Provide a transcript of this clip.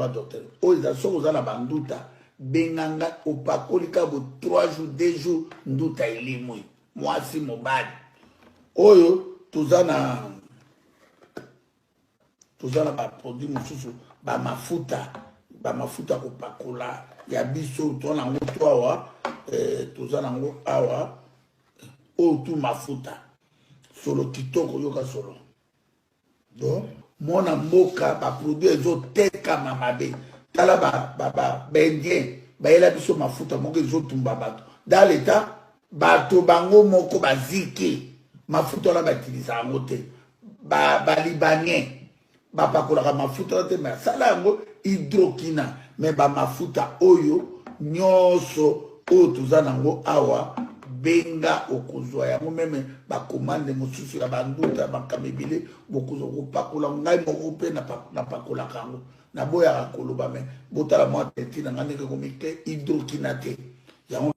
docteur oyo eza soki oza na banduta benganga opakolika bo 3 jours 2 jours nduta elimwi mwasi mobali oyo toza na baproduit mosusu bamafuta kopakola ya biso toza nango to awa toza nango awa oyo tu mafuta solo kitoko yoka solo donc mona mboka baproduit ezotekama mabe tala baindien bayela biso mafuta moko ezotumba bato dans l'état bato bango moko baziki mafuta wana batilisa yango te balibanien bapakolaka mafuta te me asala yango hydrokina me bamafuta oyo nyonso oyo toza nango awa benga okozwa yango meme bakomande mosusu ya banduta bakama ebele bokozwa kopakola ngai moko mpe napakolaka yango naboyaka koloba me botala mwa teti na ngai ndenge komike hydrokina te yango